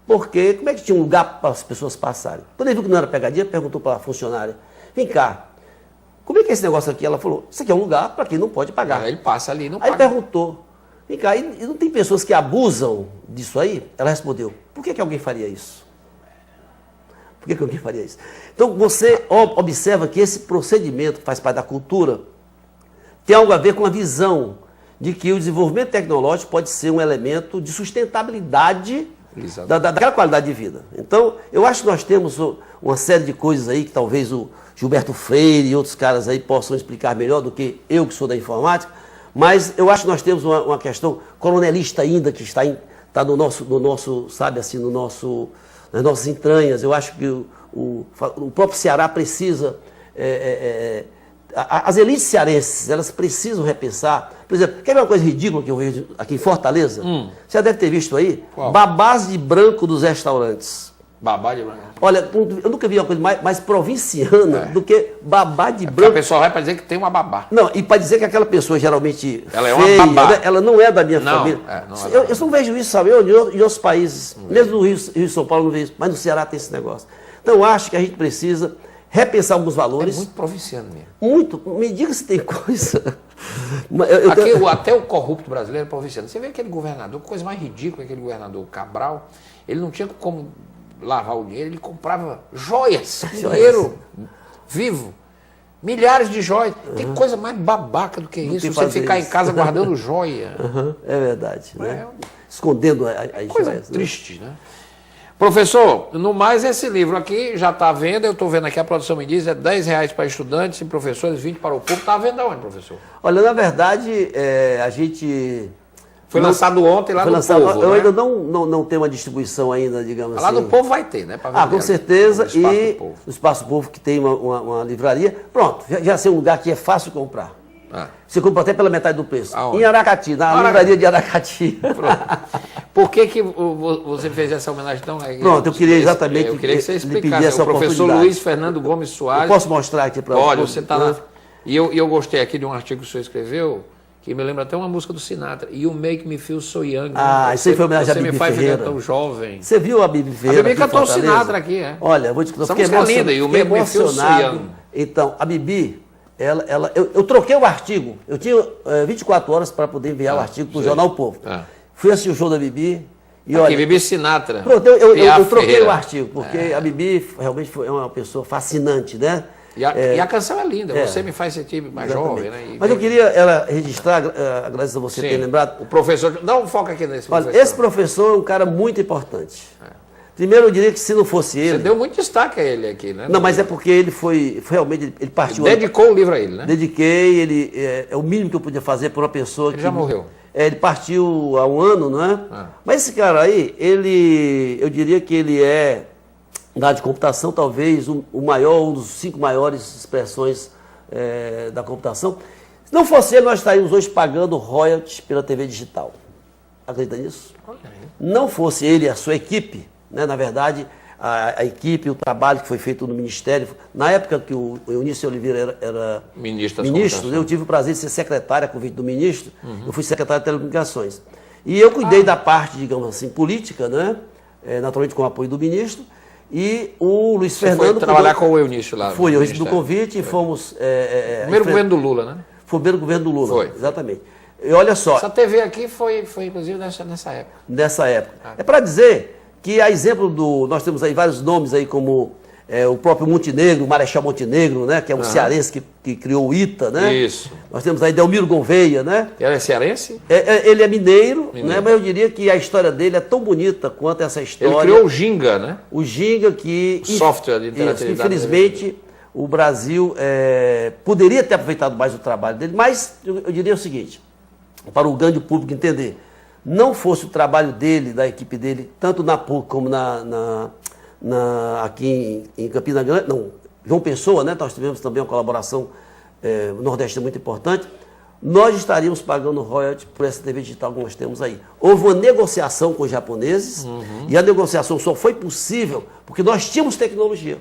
porque como é que tinha um lugar para as pessoas passarem? Quando ele viu que não era pegadinha, perguntou para a funcionária, vem cá, como é que é esse negócio aqui? Ela falou, isso aqui é um lugar para quem não pode pagar. Aí ele passa ali e não paga. Aí paga. ele perguntou, vem cá, e não tem pessoas que abusam disso aí? Ela respondeu, por que alguém faria isso? Por que alguém faria isso? Então você observa que esse procedimento, que faz parte da cultura, tem algo a ver com a visão de que o desenvolvimento tecnológico pode ser um elemento de sustentabilidade daquela qualidade de vida. Então, eu acho que nós temos uma série de coisas aí que talvez o Gilberto Freire e outros caras aí possam explicar melhor do que eu que sou da informática, mas eu acho que nós temos uma questão coronelista ainda que está no nosso, sabe assim, nas nossas entranhas. Eu acho que o próprio Ceará precisa... As elites cearenses, elas precisam repensar. Por exemplo, quer ver uma coisa ridícula que eu vejo aqui em Fortaleza? Você já deve ter visto aí? Qual? Babás de branco dos restaurantes. Babá de branco. Olha, eu nunca vi uma coisa mais provinciana do que babá de Porque branco. a pessoa vai para dizer que tem uma babá. Não, e para dizer que aquela pessoa geralmente ela é feia, uma babá. né? Ela não é da minha Não, família. não Eu não vejo isso, sabe? Em outros países, mesmo no Rio e São Paulo não vejo isso, mas no Ceará tem esse negócio. Então eu acho que a gente precisa repensar alguns valores. É muito provinciano mesmo. Muito. Me diga se tem coisa. Aqui, até o corrupto brasileiro é provinciano. Você vê aquele governador, coisa mais ridícula, aquele governador Cabral, ele não tinha como lavar o dinheiro, ele comprava joias, dinheiro vivo, milhares de joias. Tem coisa mais babaca do que isso, você ficar em casa guardando joia. É verdade. Né? Escondendo as coisa joias. triste, né? Professor, no mais, esse livro aqui já está à venda, eu estou vendo aqui, a produção me diz, é R$10 para estudantes e professores, 20 para o público. Está à venda onde, professor? Olha, na verdade, a gente... Foi lançado ontem lá no Povo, Eu né? ainda não tenho uma distribuição ainda, digamos Lá assim. no Povo vai ter, né? Com certeza. No Espaço E do Povo. no Espaço do Povo, que tem uma livraria. Pronto, já sei um lugar que é fácil comprar. Você compra até pela metade do preço. Aonde? Em Aracati, na livraria de Aracati. Por que você fez essa homenagem tão... Pronto, eu queria exatamente Eu queria que você lhe explicasse. pedir essa O professor oportunidade. Luiz Fernando Gomes Soares... Eu posso mostrar aqui para você? Olha, você está lá... E eu gostei aqui de um artigo que o senhor escreveu, que me lembra até uma música do Sinatra. You make me feel so young. Isso aí foi homenagem a Bibi Bibi Ferreira. Você me faz ver Ferreira. tão jovem. Você viu a Bibi Ferreira? A Bibi cantou o Fortaleza? Sinatra aqui, é. Olha, eu vou te contar. Essa música é linda, You Make Me Feel So Young. Então, a Bibi, eu troquei o artigo. Eu tinha 24 horas para poder enviar o artigo para o Jornal O Povo. Fui assistir o show da Bibi. E aqui, olha, Bibi Sinatra. Pronto, eu troquei Ferreira. o artigo, porque a Bibi realmente é uma pessoa fascinante, né? E a canção é linda, você me faz sentir mais jovem, né? Mas eu queria registrar, agradeço a você ter lembrado. O professor, dá um foco aqui nesse professor. Olha, esse professor é um cara muito importante. Primeiro, eu diria que se não fosse ele... Você deu muito destaque a ele aqui, né? Não, mas é porque ele foi realmente, ele partiu... Dedicou o livro a ele, né? Dediquei, ele é o mínimo que eu podia fazer por uma pessoa que... Ele já morreu. Ele partiu há um ano, não é? Mas esse cara aí, eu diria que ele é, na área de computação, talvez o maior, um dos 5 maiores expressões da computação. Se não fosse ele, nós estaríamos hoje pagando royalties pela TV digital. Acredita nisso? Não fosse ele e a sua equipe, né? Na verdade, a equipe, o trabalho que foi feito no Ministério. Na época que o Eunício Oliveira era ministro, eu tive o prazer de ser secretário a convite do ministro. Eu fui secretário de Telecomunicações. E eu cuidei da parte, digamos assim, política, né? Naturalmente com o apoio do ministro. E o Luiz Fernando... Foi trabalhar com o Eunício lá. Fui, eu recebi o convite e fomos... Primeiro governo do Lula, né? Foi o primeiro governo do Lula, foi. Exatamente. E olha só... Essa TV aqui foi inclusive, nessa época. Nessa época. É para dizer que, a exemplo nós temos aí vários nomes aí, como o próprio Montenegro, o Marechal Montenegro, né? Que é um cearense que criou o ITA, né? Isso. Nós temos aí Delmiro Gouveia, né? Ele é cearense? Ele é mineiro, né? Mas eu diria que a história dele é tão bonita quanto essa história. Ele criou o Ginga, né? O Ginga que... O software de interatividade. Infelizmente, o Brasil poderia ter aproveitado mais o trabalho dele, mas eu diria o seguinte, para o grande público entender, não fosse o trabalho dele, da equipe dele, tanto na PUC como aqui em Campina Grande, João Pessoa, né? Nós tivemos também uma colaboração no Nordeste muito importante, nós estaríamos pagando royalties por essa TV digital que nós temos aí. Houve uma negociação com os japoneses, e a negociação só foi possível porque nós tínhamos tecnologia.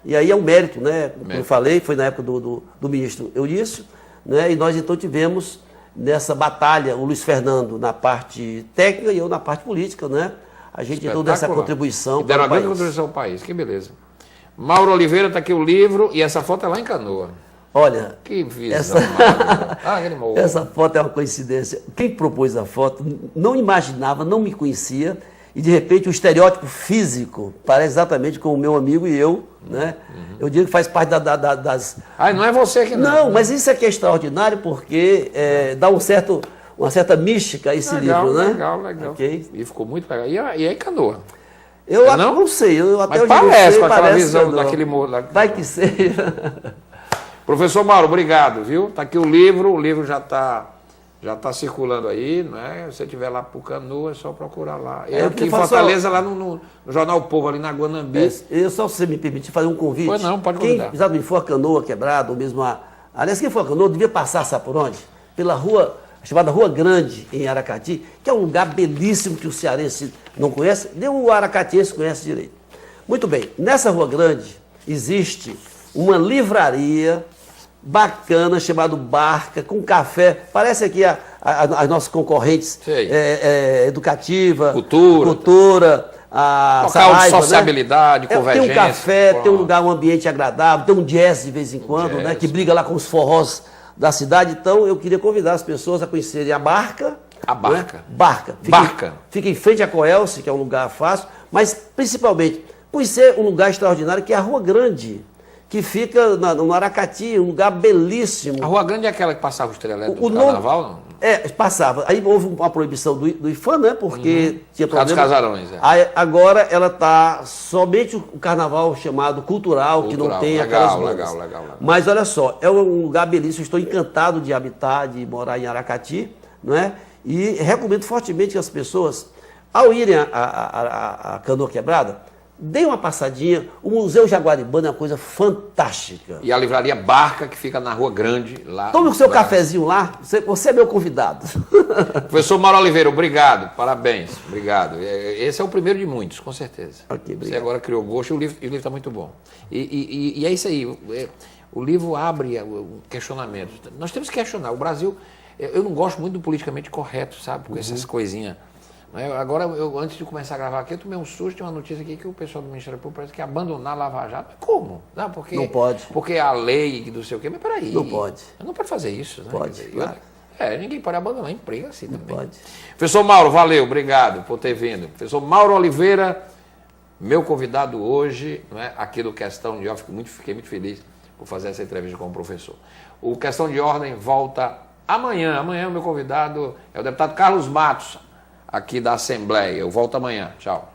E aí é um mérito, né? Como eu falei, foi na época do ministro Eunício, né? E nós então tivemos nessa batalha o Luiz Fernando na parte técnica e eu na parte política, né? A gente então deu essa contribuição para o país. Deram uma grande contribuição ao país, que beleza. Mauro Oliveira, está aqui o livro e essa foto é lá em Canoa. Olha, que visão essa foto é uma coincidência. Quem propôs a foto não imaginava, não me conhecia, e de repente o estereótipo físico parece exatamente com o meu amigo e eu, né? Eu digo que faz parte das... não é você que não. Não, mas isso aqui é extraordinário porque dá uma certa mística a esse livro, né? Legal. Okay? E ficou muito legal. E aí Canoa? Eu não sei, até hoje parece, com aquela visão daquele morro lá. Vai que seja. Professor Mauro, obrigado, viu? Está aqui o livro já está circulando aí, né? Se você estiver lá por Canoa, é só procurar lá. Eu aqui em Fortaleza, lá no Jornal O Povo, ali na Guanambi. Só se você me permitir fazer um convite. Pois não, pode convidar. Quem exatamente for a Canoa Quebrada, ou mesmo aliás, quem for a Canoa, devia passar, sabe por onde? Pela rua, chamada Rua Grande, em Aracati, que é um lugar belíssimo que o cearense não conhece, nem o aracatiense conhece direito. Muito bem, nessa Rua Grande existe uma livraria bacana, chamado Barca, com café, parece aqui as nossas concorrentes, Educativa, Cultura, a Saraiva, de sociabilidade, né? Convergência. Tem um café, tem um lugar, um ambiente agradável, tem um jazz de vez em quando, né, que briga lá com os forrós da cidade. Então, eu queria convidar as pessoas a conhecerem a Barca. A Barca? Né? Barca. Fica em frente à Coelce, que é um lugar fácil, mas, principalmente, por ser um lugar extraordinário, que é a Rua Grande, que fica no Aracati, um lugar belíssimo. A Rua Grande é aquela que passava o estrela do Carnaval? Não? Passava. Aí houve uma proibição do IFAM, né? Porque tinha Por causa dos problema. casarões, Aí, agora ela está somente o carnaval chamado cultural, que não tem aquelas bandas. Legal. Mas olha só, é um lugar belíssimo, eu estou encantado de habitar, de morar em Aracati, não é? E recomendo fortemente que as pessoas, ao irem à Canoa Quebrada, deem uma passadinha. O Museu Jaguaribana é uma coisa fantástica. E a livraria Barca, que fica na Rua Grande, lá. Tome o seu cafezinho lá, você é meu convidado. Professor Mauro Oliveira, obrigado, parabéns, obrigado. Esse é o primeiro de muitos, com certeza. Ok, obrigado. Você agora criou gosto e o livro está muito bom. E é isso aí, o livro abre o questionamento. Nós temos que questionar. O Brasil, eu não gosto muito do politicamente correto, sabe? Com essas coisinhas. Agora, antes de começar a gravar aqui, eu tomei um susto de uma notícia aqui que o pessoal do Ministério Público parece que ia abandonar a Lava Jato. Mas como? Não pode. Porque a lei do sei o quê, mas peraí. Não pode. Não pode fazer isso, né? Pode, claro. Ninguém pode abandonar emprego assim Não também. pode. Professor Mauro, valeu, obrigado por ter vindo. Professor Mauro Oliveira, meu convidado hoje, não é, aqui do Questão de Ordem, fiquei muito feliz por fazer essa entrevista com o professor. O Questão de Ordem volta amanhã. Amanhã o meu convidado é o deputado Carlos Matos, aqui da Assembleia. Eu volto amanhã. Tchau.